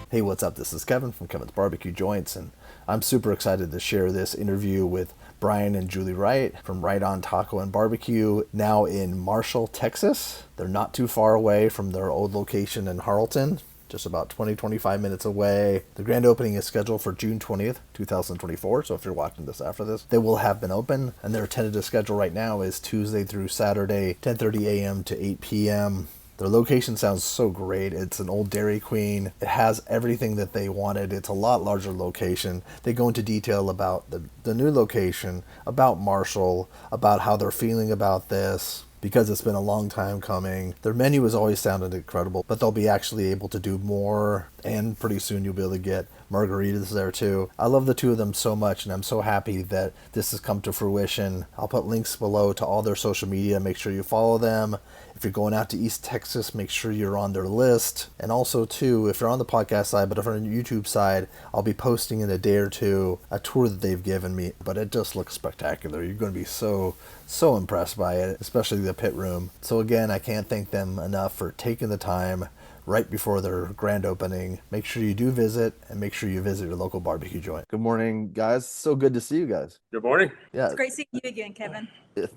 Hey, what's up? This is Kevin from Kevin's Barbecue Joints, and I'm super excited to share this interview with Brian and Julie Wright from Right On Taco and Barbecue, now in Marshall, Texas. They're not too far away from their old location in Harleton, just about 25 minutes away. The grand opening is scheduled for June 20th, 2024, so if you're watching this after this, they will have been open, and their tentative schedule right now is Tuesday through Saturday, 10:30 a.m. to 8 p.m. Their location sounds so great. It's an old Dairy Queen. It has everything that they wanted. It's a lot larger location. They go into detail about the new location, about Marshall, about how they're feeling about this, because it's been a long time coming. Their menu has always sounded incredible, but they'll be actually able to do more, and pretty soon you'll be able to get margaritas there too. I love the two of them so much, and I'm so happy that this has come to fruition. I'll put links below to all their social media. Make sure you follow them. If you're going out to East Texas, make sure you're on their list. And also, too, if you're on the podcast side, but if you're on the YouTube side, I'll be posting in a day or two a tour that they've given me. But it just looks spectacular. You're going to be so impressed by it, especially the pit room. So again, I can't thank them enough for taking the time right before their grand opening. Make sure you do visit, and make sure you visit your local barbecue joint. Good morning, guys. So good to see you guys. Good morning. Yeah. It's great seeing you again, Kevin.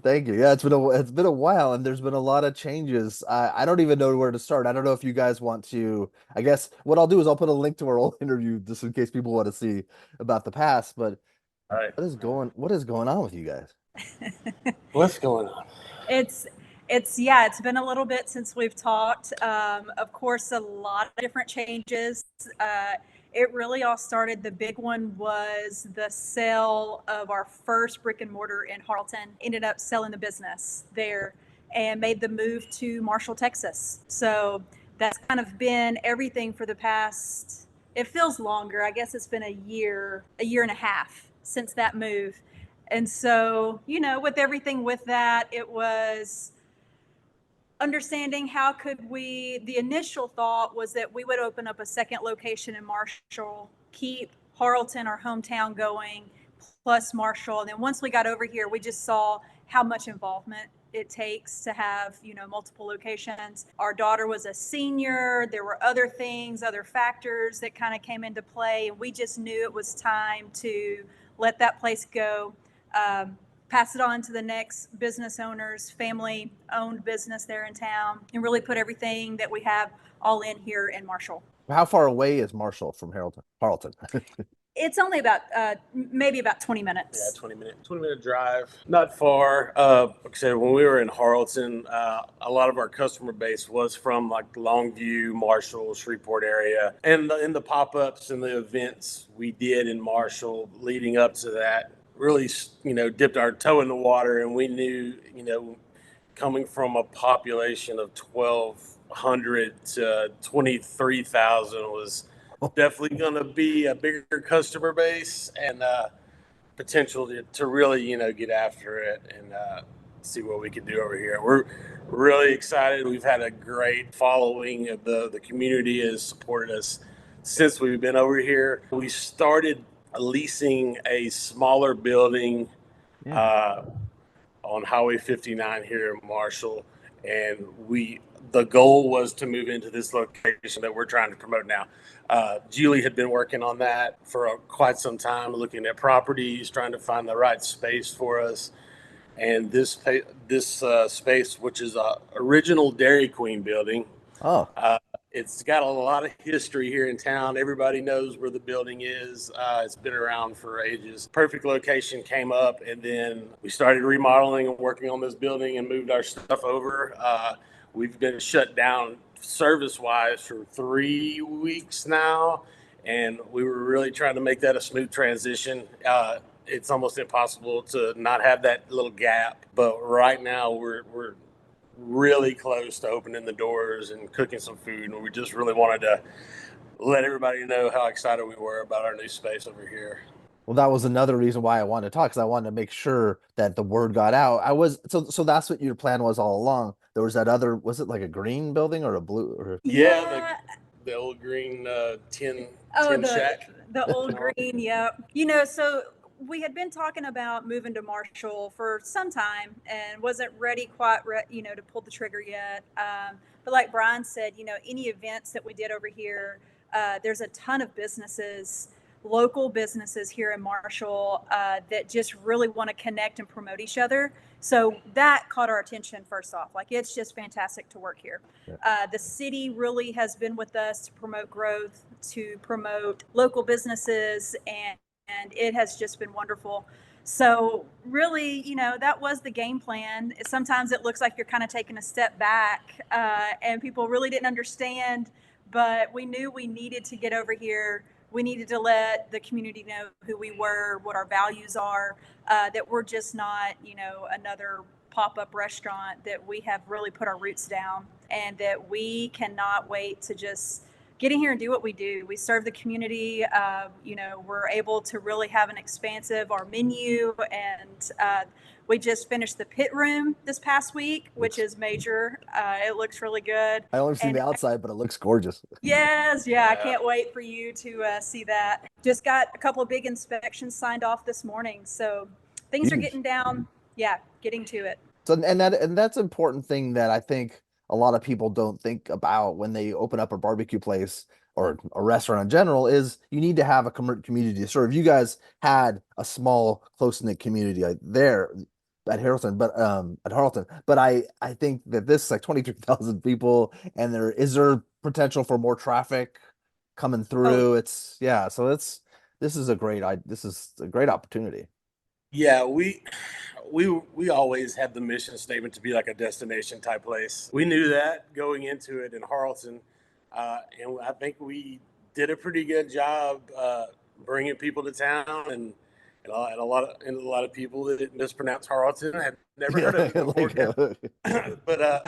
Thank you. Yeah, it's been a while, and there's been a lot of changes. I don't even know where to start. I don't know if you guys want to. I guess what I'll do is I'll put a link to our old interview just in case people want to see about the past. But All right. what is going on with you guys? What's going on? It's been a little bit since we've talked. Of course, a lot of different changes. It really all started, the big one was the sale of our first brick and mortar in Harleton. Ended up selling the business there and made the move to Marshall, Texas. So that's kind of been everything for the past, it feels longer. I guess it's been a year and a half since that move. And so, with everything with that, it was understanding how could we, the initial thought was that we would open up a second location in Marshall, keep Harleton, our hometown, going, plus Marshall. And then once we got over here, we just saw how much involvement it takes to have, multiple locations. Our daughter was a senior. There were other things, other factors that kind of came into play. And we just knew it was time to let that place go. Pass it on to the next business owners, family owned business there in town, and really put everything that we have all in here in Marshall. How far away is Marshall from Harleton? It's only about maybe about 20 minutes. Yeah, 20-minute drive. Not far. Like I said, when we were in Harleton, a lot of our customer base was from like Longview, Marshall, Shreveport area. And in the pop-ups and the events we did in Marshall leading up to that, really, dipped our toe in the water, and we knew, coming from a population of 1,200 to 23,000 was definitely going to be a bigger customer base and potential to really, get after it and see what we can do over here. We're really excited. We've had a great following. The community has supported us since we've been over here. We started leasing a smaller building on Highway 59 here in Marshall, and the goal was to move into this location that we're trying to promote now. Julie had been working on that for quite some time, looking at properties, trying to find the right space for us. And this space, which is a original Dairy Queen building, it's got a lot of history here in town. Everybody knows where the building is. It's been around for ages. Perfect location came up, and then we started remodeling and working on this building and moved our stuff over. We've been shut down service-wise for 3 weeks now, and we were really trying to make that a smooth transition. It's almost impossible to not have that little gap, but right now we're really close to opening the doors and cooking some food, and we just really wanted to let everybody know how excited we were about our new space over here. Well, that was another reason why I wanted to talk, because I wanted to make sure that the word got out. So that's what your plan was all along. There was that other, was it like a green building or a blue? Or... Yeah, the old green tin shack. The old green, yeah. So we had been talking about moving to Marshall for some time and wasn't ready quite, to pull the trigger yet. But like Brian said, any events that we did over here, There's a ton of businesses, local businesses here in Marshall that just really want to connect and promote each other. So that caught our attention first off. Like, it's just fantastic to work here. The city really has been with us to promote growth, to promote local businesses, and it has just been wonderful. So really, that was the game plan. Sometimes it looks like you're kind of taking a step back, and people really didn't understand, but we knew we needed to get over here. We needed to let the community know who we were, what our values are, that we're just not, another pop-up restaurant, that we have really put our roots down, and that we cannot wait to just get in here and do what we do. We serve the community. We're able to really have an expansive our menu, and we just finished the pit room this past week, which is major. It looks really good. I only seen the outside, but it looks gorgeous. Yes, yeah, I can't wait for you to see that. Just got a couple of big inspections signed off this morning, so things are getting down. Yeah, getting to it. So and that's an important thing that I think a lot of people don't think about when they open up a barbecue place or a restaurant in general, is you need to have a community to serve. You guys had a small, close-knit community there at Harleton, but I think that this is like 23,000 people, and there potential for more traffic coming through. So this is a great opportunity. Yeah, we always had the mission statement to be like a destination type place. We knew that going into it in Harleton, and I think we did a pretty good job bringing people to town, and a lot of people that mispronounce Harleton had never heard of it before. But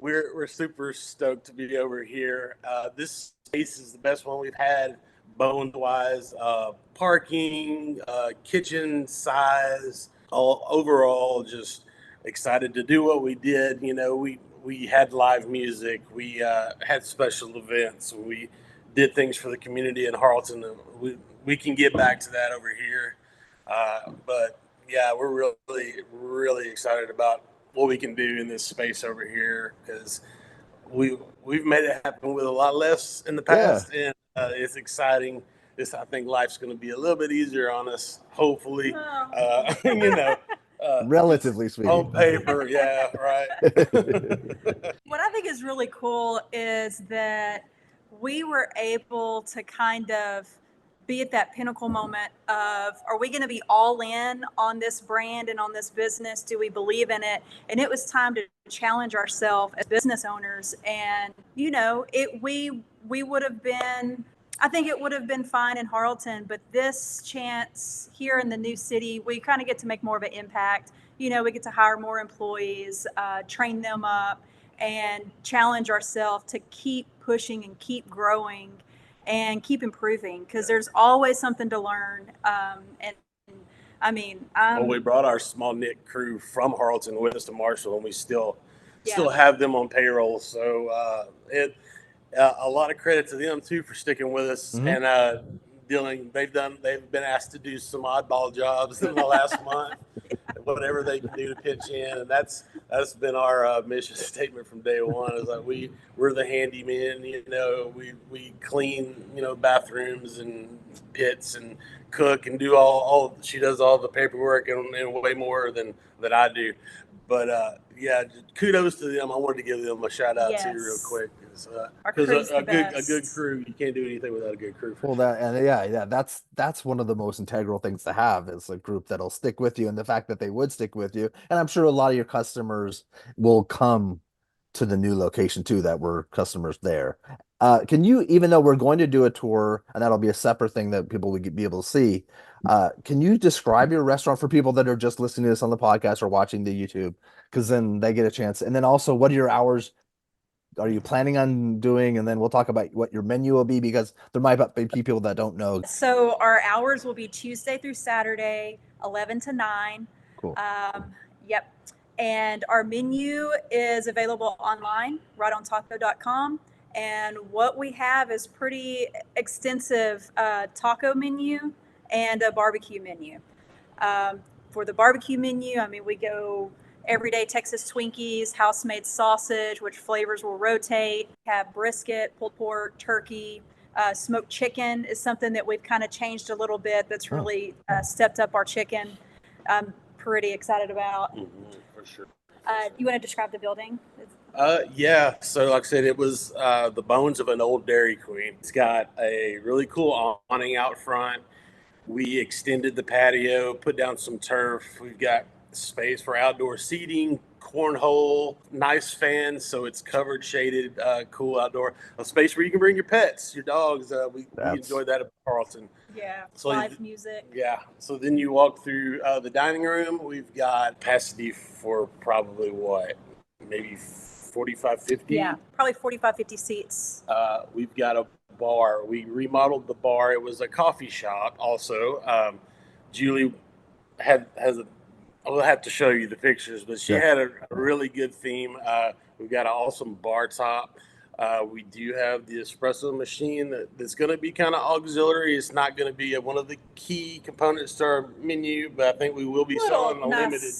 we're super stoked to be over here. This space is the best one we've had, bones wise, parking, kitchen size, all overall, just excited to do what we did. We had live music, we had special events, we did things for the community in Harleton. We can get back to that over here, but yeah, we're really, really excited about what we can do in this space over here, because we've made it happen with a lot less in the past, and it's exciting. I think life's going to be a little bit easier on us, hopefully. Relatively speaking. On paper, yeah, right. What I think is really cool is that we were able to kind of be at that pinnacle moment of, are we going to be all in on this brand and on this business? Do we believe in it? And it was time to challenge ourselves as business owners. And, we would have been, I think it would have been fine in Harleton, but this chance here in the new city, we kind of get to make more of an impact. We get to hire more employees, train them up, and challenge ourselves to keep pushing and keep growing and keep improving, because there's always something to learn. We brought our small knit crew from Harleton with us to Marshall, and we still have them on payroll. So a lot of credit to them too for sticking with us, and they've been asked to do some oddball jobs in the last month, whatever they can do to pitch in, and that's been our mission statement from day one. Is like we're the handyman. We clean bathrooms and pits and cook and do all. She does all the paperwork and way more than I do. But kudos to them. I wanted to give them a shout out too, real quick, because a good crew, you can't do anything without a good crew. Well, that's one of the most integral things to have, is a group that'll stick with you, and the fact that they would stick with you. And I'm sure a lot of your customers will come to the new location too, that were customers there. Can you, even though we're going to do a tour, and that'll be a separate thing that people would be able to see, can you describe your restaurant for people that are just listening to this on the podcast or watching the YouTube? Because then they get a chance. And then also, what are your hours are you planning on doing? And then we'll talk about what your menu will be, because there might be people that don't know. So our hours will be Tuesday through Saturday, 11 to 9. Cool. Yep. And our menu is available online, right on taco.com. And what we have is pretty extensive taco menu and a barbecue menu. For the barbecue menu, we go everyday Texas Twinkies, house-made sausage, which flavors will rotate. Have brisket, pulled pork, turkey. Smoked chicken is something that we've kind of changed a little bit. That's really stepped up our chicken. I'm pretty excited about. For sure. You want to describe the building? Yeah. So, like I said, it was the bones of an old Dairy Queen. It's got a really cool awning out front. We extended the patio, put down some turf. We've got space for outdoor seating, cornhole, nice fans, so it's covered, shaded, cool outdoor. A space where you can bring your pets, your dogs. We enjoyed that at Carlton. Yeah, So live music. Yeah. So then you walk through the dining room. We've got capacity for probably what, maybe 45, 50? Yeah, probably 45, 50 seats. We've got a bar. We remodeled the bar. It was a coffee shop also. Julie I'll have to show you the pictures, but she had a really good theme. We've got an awesome bar top. We do have the espresso machine that's going to be kind of auxiliary. It's not going to be one of the key components to our menu, but I think we will be selling a limited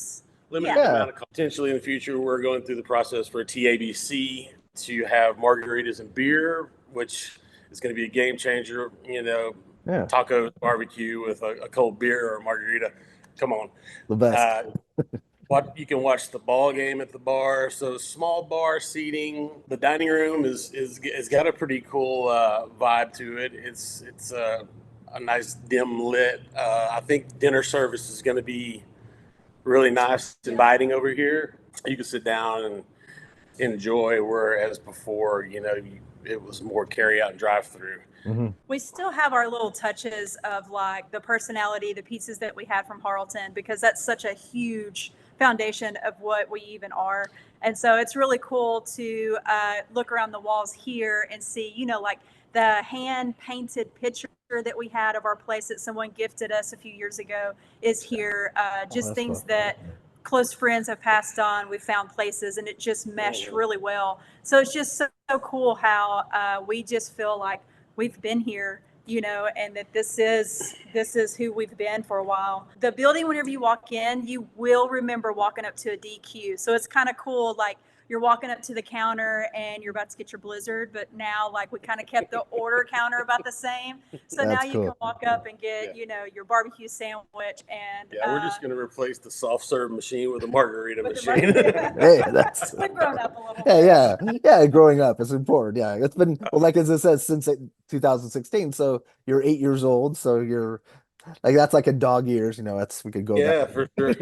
amount of. Potentially in the future, we're going through the process for a TABC to have margaritas and beer, which is going to be a game changer. Taco barbecue with a cold beer or a margarita. Come on. The best. You can watch the ball game at the bar. So small bar seating. The dining room is got a pretty cool vibe to it. It's a nice dim lit. I think dinner service is going to be really nice, inviting over here. You can sit down and enjoy, whereas before, it was more carry out and drive through. Mm-hmm. We still have our little touches of like the personality, the pieces that we had from Harleton, because that's such a huge foundation of what we even are. And so it's really cool to look around the walls here and see, like the hand painted picture that we had of our place that someone gifted us a few years ago is here. Just things cool. That close friends have passed on. We found places and it just meshed really well. So it's just so cool how we just feel like we've been here, and that this is who we've been for a while. The building, whenever you walk in, you will remember walking up to a DQ. So it's kind of cool, like you're walking up to the counter and you're about to get your Blizzard, but now like we kind of kept the order counter about the same. So now you can walk up and get, your barbecue sandwich and we're just going to replace the soft serve machine with a margarita machine. Hey, that's we've grown up a little bit. Yeah. Growing up is important. Yeah, it's been like as it says since 2016. So you're 8 years old. So you're like that's like a dog years. We could go. Yeah, back. For sure.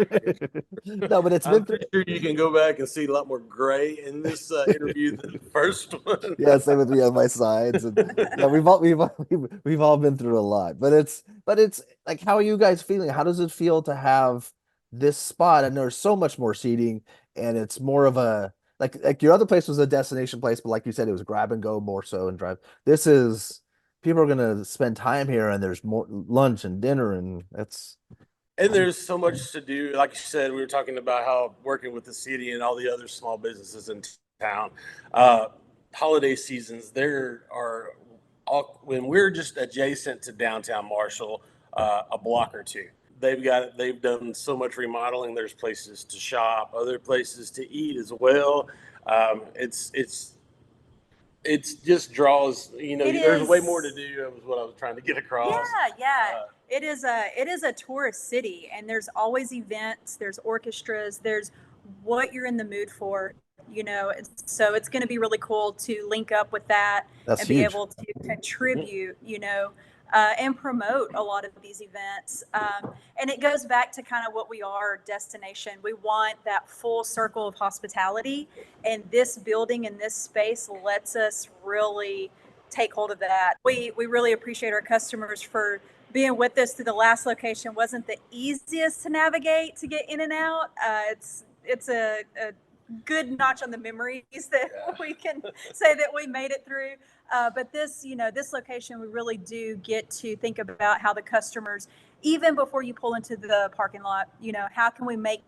No, but I'm pretty sure you can go back and see a lot more gray in this interview than the first one. Yeah, same with me on my sides. And we've all been through a lot. But it's like, how are you guys feeling? How does it feel to have this spot? And there's so much more seating, and it's more of a like your other place was a destination place, but like you said, it was grab and go more so and drive. This is people are gonna spend time here, and there's more lunch and dinner, and there's so much to do. Like you said, we were talking about how working with the city and all the other small businesses in town. Holiday seasons, there are when we're just adjacent to downtown Marshall, a block or two. They've done so much remodeling. There's places to shop, other places to eat as well. It just draws, there's way more to do. That was what I was trying to get across. Yeah. It is a tourist city, and there's always events, there's orchestras, there's what you're in the mood for, so it's going to be really cool to link up with that. That's and huge. Be able to contribute, and promote a lot of these events. And it goes back to kind of what we are, destination. We want that full circle of hospitality, and this building and this space lets us really take hold of that. We really appreciate our customers for being with us through the last location. Wasn't the easiest to navigate to get in and out. It's a good notch on the memories that we can say that we made it through. But this location, we really do get to think about how the customers, even before you pull into the parking lot, how can we make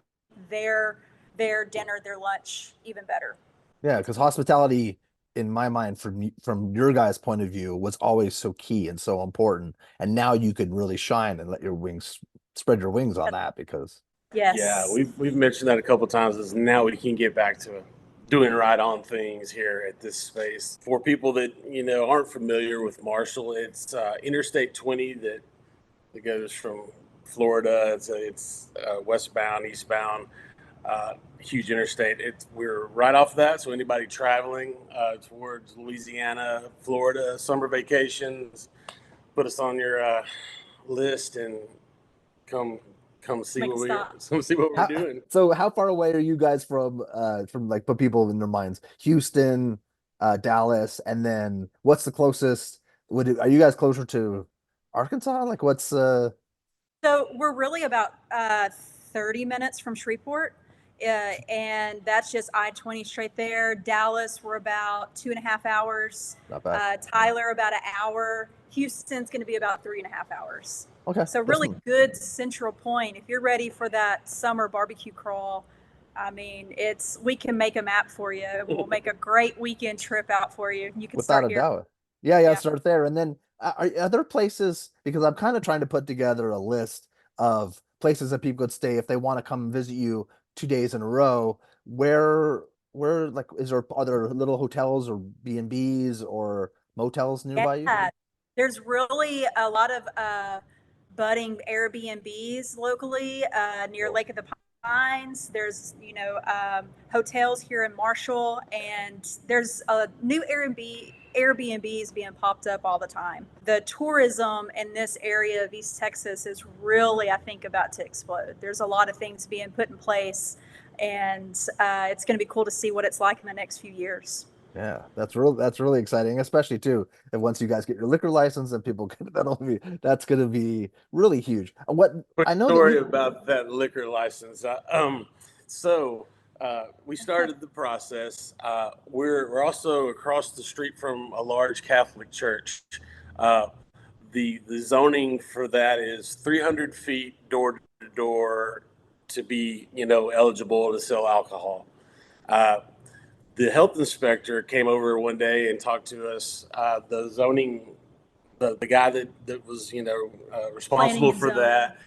their dinner, their lunch even better? Yeah, because hospitality, in my mind, from your guys' point of view, was always so key and so important. And now you can really shine and let your wings spread your wings on that, because Yeah, Yes. we've mentioned that a couple times. Is now we can get back to doing right on things here at this space. For people that aren't familiar with Marshall, it's Interstate 20 that goes from Florida. It's westbound, eastbound, huge interstate. We're right off of that. So anybody traveling towards Louisiana, Florida, summer vacations, put us on your list and come come see Make a what we stop. come see what we're How, doing. so how far away are you guys from like put people in their minds? Houston, Dallas, and then what's the closest? Are you guys closer to Arkansas? Like what's So we're really about 30 minutes from Shreveport. And that's just I-20 straight there. Dallas, we're about 2.5 hours. not bad. Tyler, about an hour. Houston's going to be about 3.5 hours. Okay. So really good central point. If you're ready for that summer barbecue crawl, I mean, we can make a map for you. We'll make a great weekend trip out for you. You can Without start a here. doubt. Yeah, yeah, Yeah. start there. And then are there places, because I'm kind of trying to put together a list of places that people could stay if they want to come visit you 2 days in a row. Where like are there little hotels or B&Bs or motels nearby you? Yeah, there's really a lot of budding Airbnbs locally near Lake of the Pines. There's, hotels here in Marshall, and there's a new Airbnbs being popped up all the time. The tourism in this area of East Texas is really, I think, about to explode. There's a lot of things being put in place, and it's going to be cool to see what it's like in the next few years. Yeah, that's really exciting, especially too. And once you guys get your liquor license and people can that's gonna be really huge. What Quick I know that story you about that liquor license. So we started the process. We're also across the street from a large Catholic church. Uh, the zoning for that is 300 feet door to door to be eligible to sell alcohol. Uh, the health inspector came over one day and talked to us. The zoning, the guy that was Planning responsible and for zoning. that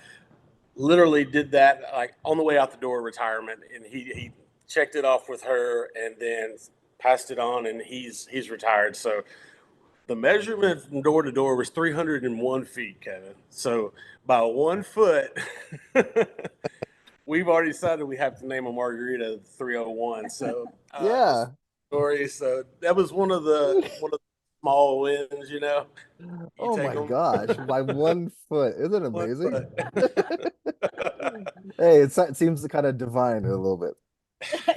literally did that like on the way out the door retirement, and he checked it off with her and then passed it on, and he's retired. So the measurement from door to door was 301 feet, Kevin. So by 1 foot, we've already decided we have to name a margarita 301. So just yeah. story. So that was one of the small wins. You Oh take my them gosh, by 1 foot. Isn't it 1 foot. amazing? Hey, it seems kind of divine a little bit.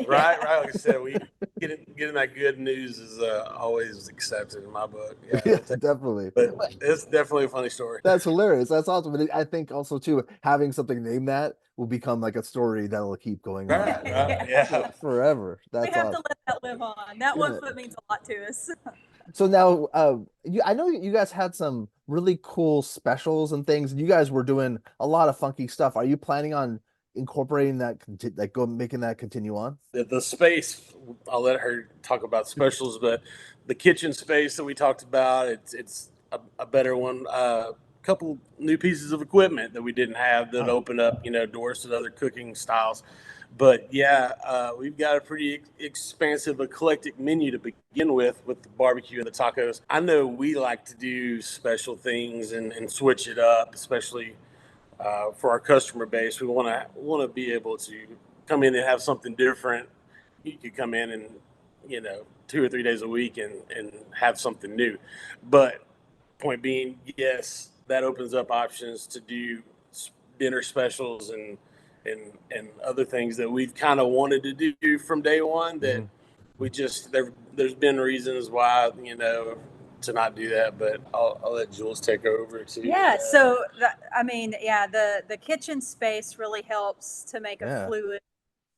Right, right. Like I said, we getting that good news is always accepted in my book. Yeah, Yeah, definitely. but it's definitely a funny story. That's hilarious. That's awesome. But I think also too, having something named that will become like a story that'll keep going on Right, right. Yeah. forever. We That's have to awesome. let that live on. That Yeah. 1 foot means a lot to us. So now, I know you guys had some really cool specials and things. You guys were doing a lot of funky stuff. Are you planning on incorporating that, like go making that continue on? The space, I'll let her talk about specials, but the kitchen space that we talked about, it's a better one. Couple new pieces of equipment that we didn't have that Oh, open up, doors to other cooking styles. But yeah, we've got a pretty expansive, eclectic menu to begin with the barbecue and the tacos. I know we like to do special things and switch it up, especially for our customer base. We want to be able to come in and have something different. You could come in and 2 or 3 days a week and have something new. But point being, yes, that opens up options to do dinner specials and other things that we've kind of wanted to do from day one that mhm. we just there's been reasons why to not do that, but I'll let Jules take over too. Yeah, so I mean, yeah, the kitchen space really helps to make a Yeah. fluid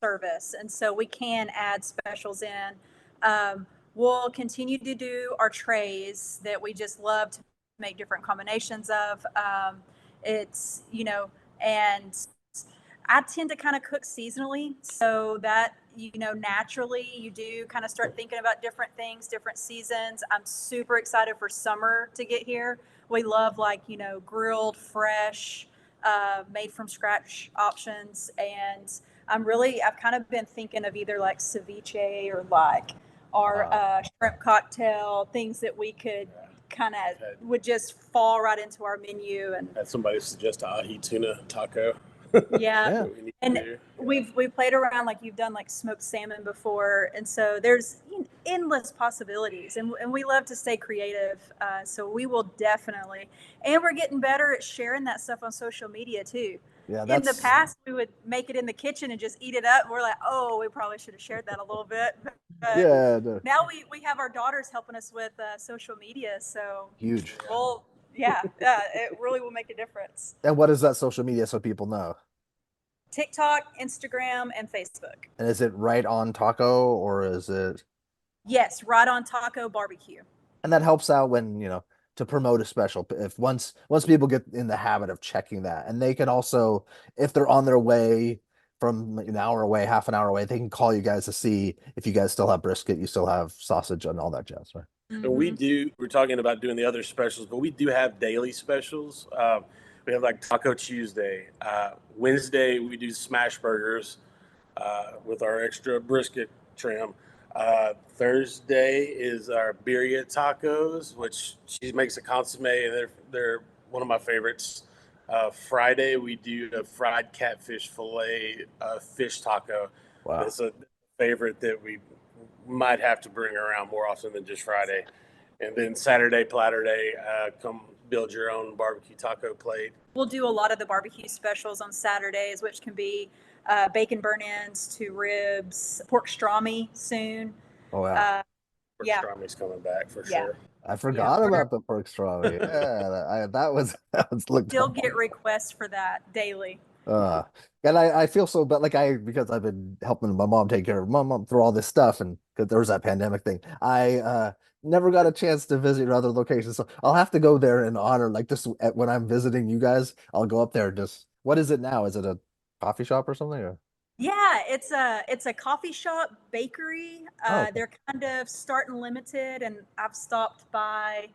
service, and so we can add specials in. We'll continue to do our trays that we just love to make different combinations of. It's and I tend to kind of cook seasonally, so that naturally you do kind of start thinking about different things, different seasons. I'm super excited for summer to get here. We love like grilled fresh made from scratch options. And I've kind of been thinking of either like ceviche or like our shrimp cocktail, things that we could kind of would just fall right into our menu. And had somebody suggest ahi tuna taco. yeah. What we need to And do. we played around, like you've done like smoked salmon before, and so there's endless possibilities, and we love to stay creative. So we will definitely, and we're getting better at sharing that stuff on social media too. Yeah, In the that's past, we would make it in the kitchen and just eat it up. And we're like, oh, we probably should have shared that a little bit. But yeah, no, now we have our daughters helping us with social media, so huge. we'll it really will make a difference. And what is that social media so people know? TikTok, Instagram, and Facebook. And is it Right on Taco or is it? Yes, right on Taco BBQ. And that helps out when, to promote a special. If once people get in the habit of checking that, and they can also, if they're on their way from an hour away, half an hour away, they can call you guys to see if you guys still have brisket, you still have sausage and all that jazz, right? And we're talking about doing the other specials, but we do have daily specials. We have like Taco Tuesday. Wednesday, we do smash burgers with our extra brisket trim. Thursday is our birria tacos, which she makes a consomme, and they're one of my favorites. Friday, we do a fried catfish fillet fish taco. Wow. That's a favorite that we might have to bring around more often than just Friday. And then Saturday, platter day, come build your own barbecue taco plate. We'll do a lot of the barbecue specials on Saturdays, which can be bacon burn-ins, two ribs, pork strami soon. Oh, wow. Pork Yeah. strami's coming back for Yeah. sure. I forgot about the pork strami. Yeah, that was looked Still up. get requests for that daily. And I feel so bad, like because I've been helping my mom take care of my mom through all this stuff, and because there was that pandemic thing, I never got a chance to visit your other locations, so I'll have to go there in honor, like this when I'm visiting you guys. I'll go up there. Just what is it now? Is it a coffee shop or something? Or? Yeah, it's a coffee shop bakery. Oh, okay. They're kind of starting limited, and I've stopped by.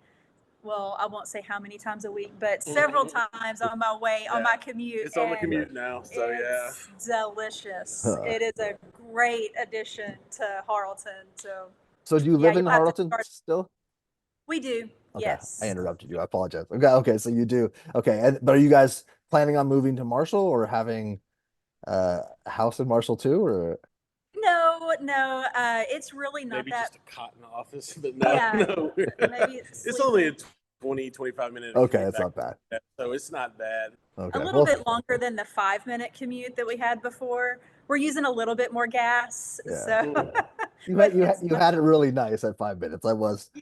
Well, I won't say how many times a week, but several times on my way on my commute. It's on the and commute now, so yeah. It's delicious. It is a great addition to Harleton. So do you live in you'll have to Harleton start. still? We do. Okay, Yes. I interrupted you. I apologize. Okay, so you do. Okay, but are you guys planning on moving to Marshall or having a house in Marshall too, or? No. It's really not Maybe that. just a cotton office, but no, Yeah, no. maybe It's only a 25 minute Okay, commute it's not bad. so it's not bad. Okay, a little bit longer than the 5-minute commute that we had before. We're using a little bit more gas, Yeah. so you had it really nice at 5 minutes.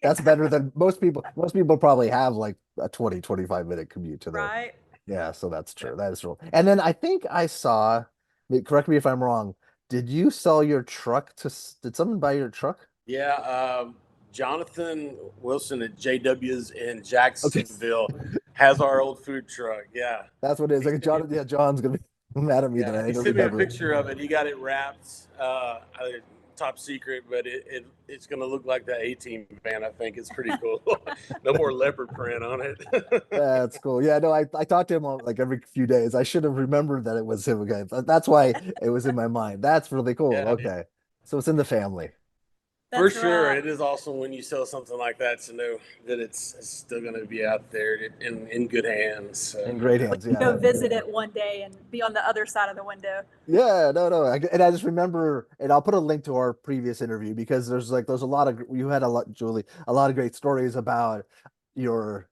That's better than most people. Most people probably have like a 25 minute commute to their. right. Yeah, so that's true. That is true. And then I think I saw, correct me if I'm wrong, did you sell your truck did someone buy your truck? Yeah, Jonathan Wilson at JW's in Jacksonville has our old food truck. Yeah, That's what it is. Like John's gonna be mad at me that I he don't sent me a remember. picture of it. He got it wrapped, top secret, but it's gonna look like the A-Team van. I think it's pretty cool. No more leopard print on it. That's cool. Yeah, no, I talked to him like every few days. I should have remembered that it was him again. That's why it was in my mind. That's really cool. Yeah. Okay. So it's in the family. For That's sure, right. it is awesome when you sell something like that to know that it's still going to be out there in good hands. So. In great hands. Yeah. Go visit it one day and be on the other side of the window. Yeah, no. And I just remember, and I'll put a link to our previous interview because there's a lot of, you had a lot, Julie, a lot of great stories about your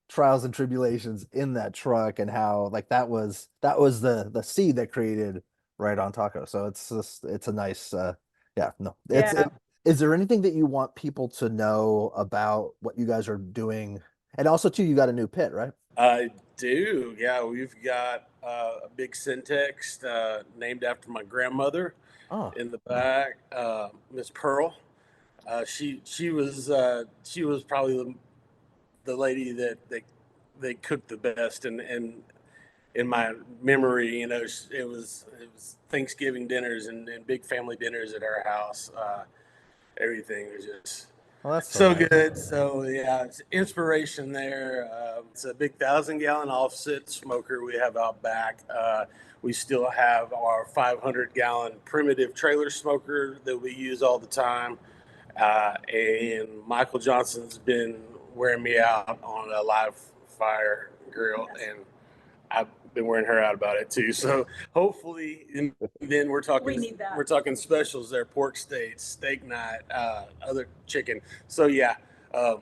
trials and tribulations in that truck and how like that was the seed that created Right on Taco. So it's a nice, Is there anything that you want people to know about what you guys are doing? And also too, you got a new pit, right? I do. Yeah, we've got a big Syntex named after my grandmother in the back, Miss Pearl. She was probably the lady that they cooked the best, and in my memory, it was Thanksgiving dinners and big family dinners at our house. Everything was just Well, that's so So nice. good. So yeah, it's inspiration there. It's a big 1,000-gallon offset smoker we have out back. We still have our 500-gallon primitive trailer smoker that we use all the time. And Michael Johnson's been wearing me out on a live fire grill, and I've been wearing her out about it too. So hopefully, and then We need that. we're talking specials there: pork steaks, steak night, other chicken. So yeah, uh,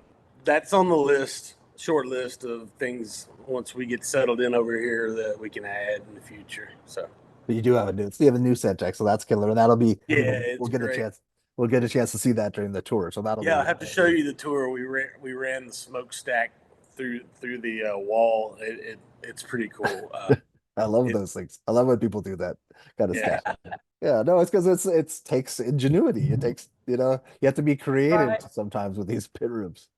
that's on the list, short list of things once we get settled in over here that we can add in the future. So But you do have a new set check, so that's killer. And that'll be yeah, we'll it's get a great. chance we'll get a chance to see that during the tour. So that'll Yeah, I be have to show you the tour. We ran the smokestack through the wall. It's pretty cool. I love It those things. I love when people do that kind of yeah. stuff. Yeah, no, it's because it takes ingenuity. It takes, you have to be creative Right. sometimes with these pit rooms.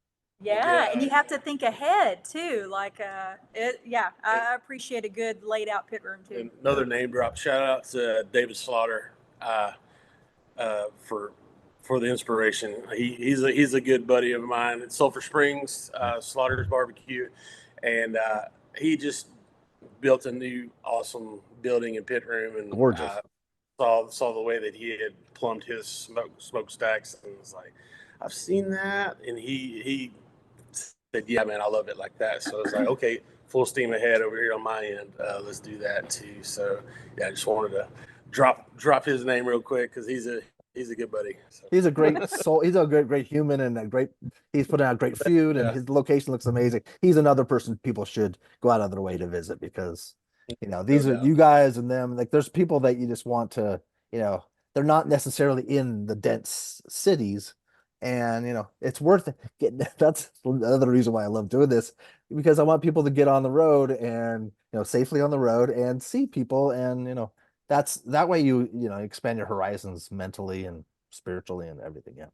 Yeah, and Yeah, you have to think ahead too. Like, yeah, and, I appreciate a good laid out pit room too. and another name drop. Shout out to David Slaughter uh, for the inspiration. He's a good buddy of mine at Sulphur Springs Slaughter's Barbecue, and he just built a new awesome building and pit room, and Gorgeous. saw the way that he had plumbed his smokestacks, and was like, I've seen that, and he said, yeah, man, I love it like that. So I was like, okay, full steam ahead over here on my end. Let's do that too. So yeah, I just wanted to drop his name real quick because he's a good buddy. So He's a great soul. He's a great human and he's putting out great food and yeah, his location looks amazing. He's another person people should go out of their way to visit because, no these are doubt. you guys and them. Like there's people that you just want to, you know, they're not necessarily in the dense cities. And, it's worth it. That's another reason why I love doing this because I want people to get on the road and, safely on the road and see people and, that's that way you expand your horizons mentally and spiritually and everything. Yeah.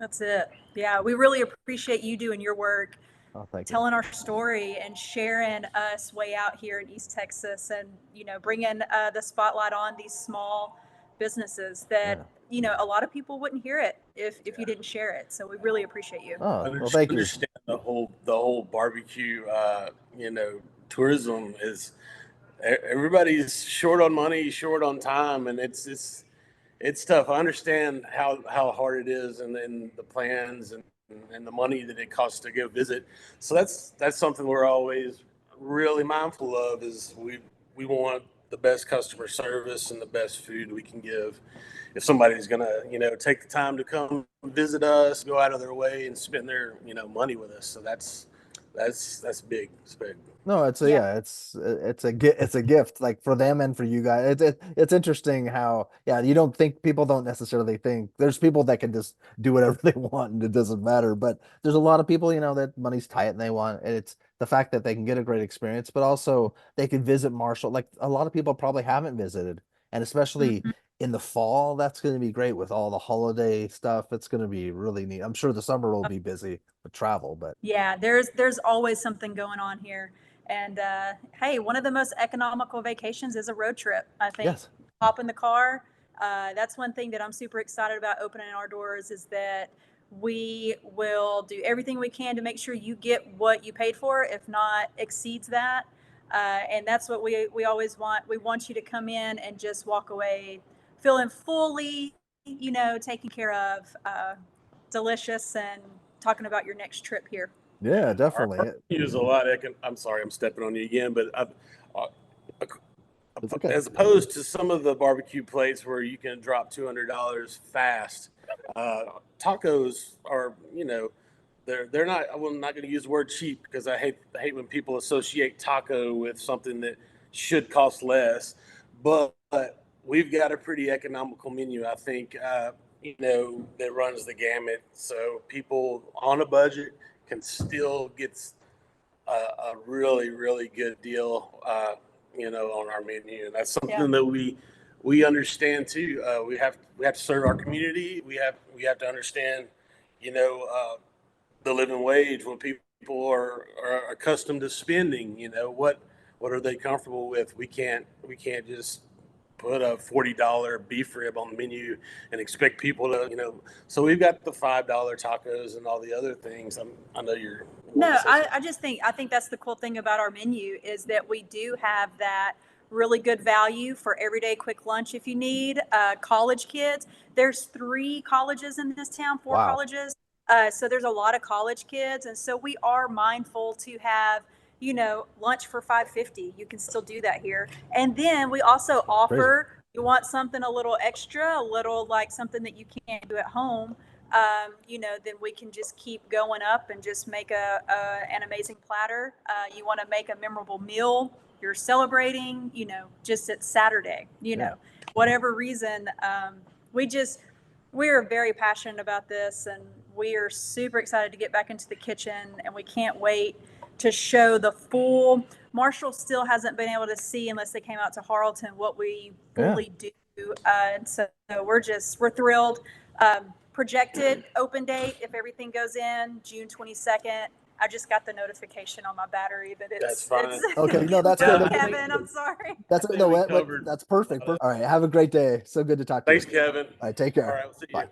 That's it. Yeah, we really appreciate you doing your work, Oh, thank you. telling our story, and sharing us way out here in East Texas, and bringing the spotlight on these small businesses that Yeah. a lot of people wouldn't hear it if you didn't share it. So we really appreciate you. Oh, well, thank you. Understand the whole barbecue. Tourism is everybody's short on money, short on time, and it's tough. I understand how hard it is, and then the plans and the money that it costs to go visit. So that's something we're always really mindful of. Is we want the best customer service and the best food we can give. If somebody's gonna take the time to come visit us, go out of their way and spend their money with us, so that's big. It's big. No, it's a Yeah. yeah, it's a gift like for them and for you guys. It's interesting how you don't think people don't necessarily think there's people that can just do whatever they want and it doesn't matter. But there's a lot of people, that money's tight and they want and it's the fact that they can get a great experience, but also they can visit Marshall. Like a lot of people probably haven't visited, and especially Mhm. in the fall, that's going to be great with all the holiday stuff. It's going to be really neat. I'm sure the summer will be busy with travel, but Yeah, there's always something going on here. And hey, one of the most economical vacations is a road trip. I think yes. hop in the car. That's one thing that I'm super excited about opening our doors is that we will do everything we can to make sure you get what you paid for, if not exceeds that. And that's what we always want. We want you to come in and just walk away feeling fully, taken care of, delicious, and talking about your next trip here. Yeah, Our definitely. menu is a lot. I'm sorry, I'm stepping on you again, but uh, It's okay. as opposed to some of the barbecue plates where you can drop $200 fast, tacos are they're not. I'm not going to use the word cheap because I hate when people associate taco with something that should cost less, but we've got a pretty economical menu. I think that runs the gamut, so people on a budget can still get a really really good deal. On our menu, and that's Yeah. something that we understand too. We have to serve our community. We have to understand, the living wage. When people are accustomed to spending, what are they comfortable with? We can't just put a $40 beef rib on the menu and expect people to, so we've got the $5 tacos and all the other things. I know you're. No, I think that's the cool thing about our menu is that we do have that really good value for everyday quick lunch if you need. College kids, there's 3 colleges in this town, 4 Wow. colleges. So there's a lot of college kids. And so we are mindful to have, lunch for $5.50. You can still do that here. And then we also offer, you want something a little extra, a little like something that you can't do at home, then we can just keep going up and just make an amazing platter. You want to make a memorable meal, you're celebrating, just it's Saturday, whatever reason. We're very passionate about this, and we are super excited to get back into the kitchen, and we can't wait to show the full. Marshall still hasn't been able to see, unless they came out to Harleton, what we fully do. And so we're thrilled. Projected open date, if everything goes in, June 22nd. I just got the notification on my battery that That's fine. Okay, no, that's good. Kevin, I'm sorry. That's perfect. All right, have a great day. So good to talk to you. Thanks, Kevin. All right, take care. All right, we'll see you. Bye.